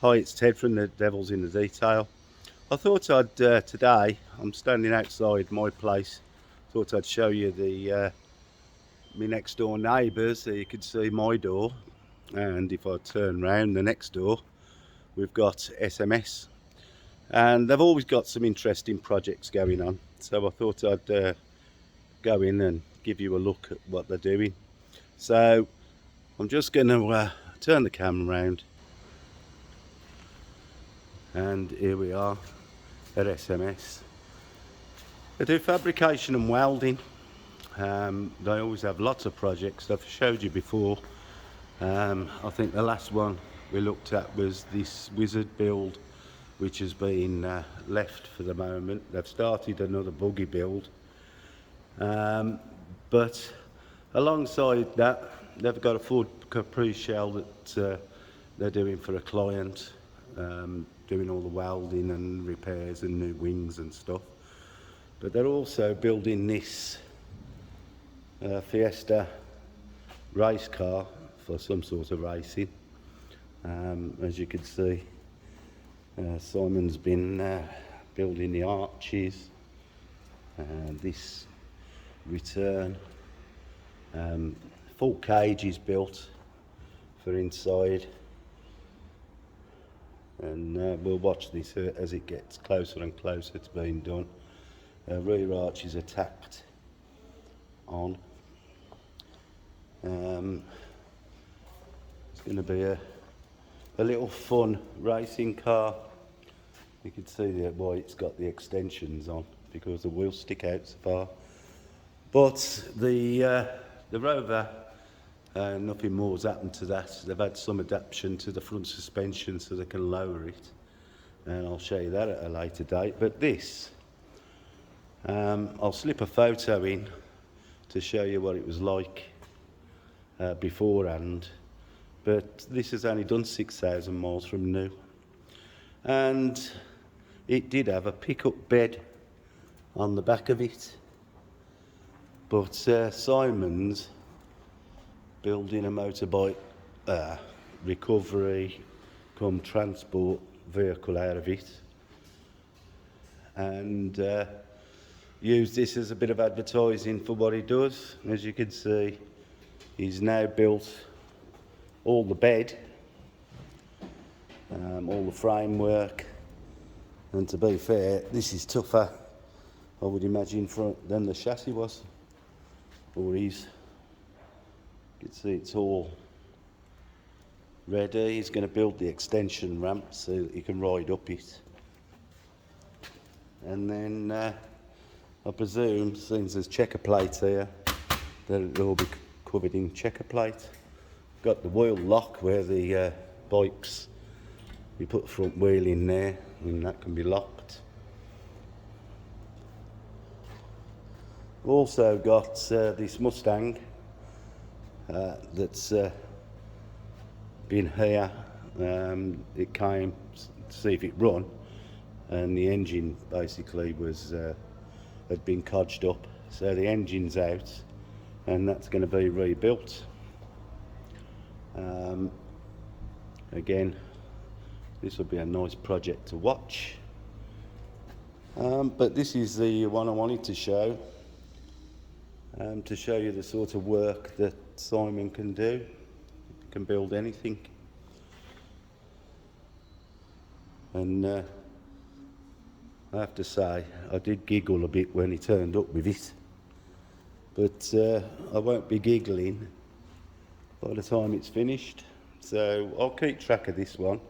Hi, it's Ted from the Devils in the Detail. I thought today, I'm standing outside my place, thought I'd show you my next door neighbours so you could see my door. And if I turn round the next door, we've got SMS. And they've always got some interesting projects going on. So I thought I'd go in and give you a look at what they're doing. So I'm just going to turn the camera round. And here we are at SMS. They do fabrication and welding. They always have lots of projects. I've showed you before. I think the last one we looked at was this wizard build, which has been left for the moment. They've started another buggy build. But alongside that, they've got a Ford Capri shell that they're doing for a client, doing all the welding and repairs and new wings and stuff. But they're also building this Fiesta race car for some sort of racing. As you can see, Simon's been building the arches, this return, full cage is built for inside, and we'll watch this as it gets closer and closer to being done. Rear arches are tacked on. It's going to be a little fun racing car. You can see there why it's got the extensions on, because the wheels stick out so far. But the Rover, nothing more's happened to that. They've had some adaptation to the front suspension so they can lower it, and I'll show you that at a later date. But this, I'll slip a photo in to show you what it was like beforehand. But this has only done 6,000 miles from new, and it did have a pickup bed on the back of it. But Simon's building a motorbike recovery come transport vehicle out of it, and use this as a bit of advertising for what he does. As you can see, he's now built all the bed, all the framework, and to be fair, this is tougher, I would imagine, than the chassis was, or is. You can see it's all ready. He's going to build the extension ramp so that you can ride up it, and then I presume, since there's checker plates here, that it'll all be covered in checker plate. Got the wheel lock where the bikes, you put the front wheel in there and that can be locked. Also got this Mustang that's been here. It came to see if it run, and the engine basically was had been codged up, so the engine's out, and that's going to be rebuilt. Again, this will be a nice project to watch. But this is the one I wanted to show you the sort of work that Simon can do. He can build anything. And I have to say, I did giggle a bit when he turned up with it. But I won't be giggling by the time it's finished. So I'll keep track of this one.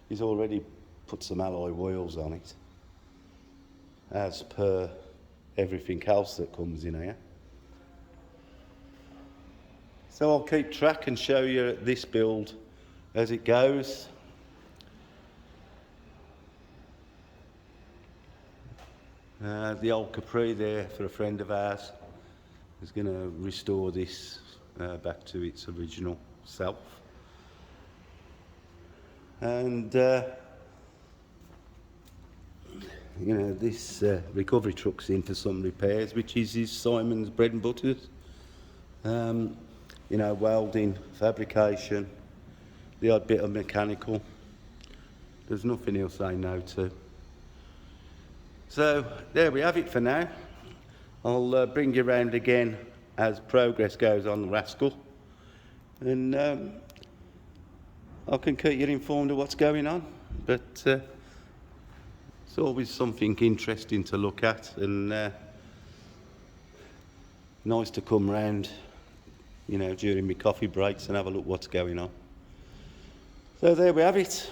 He's already put some alloy wheels on it, as per everything else that comes in here. So I'll keep track and show you this build as it goes. The old Capri there for a friend of ours is going to restore this back to its original self. And this recovery truck's in for some repairs, which is his Simon's bread and butter. Welding, fabrication, the odd bit of mechanical. There's nothing he'll say no to. So there we have it for now. I'll bring you round again as progress goes on the rascal, and I can keep you informed of what's going on. But it's always something interesting to look at, and nice to come round, you know, during my coffee breaks and have a look what's going on. So there we have it.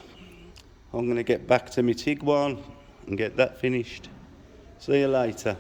I'm going to get back to my Tiguan and get that finished. See you later.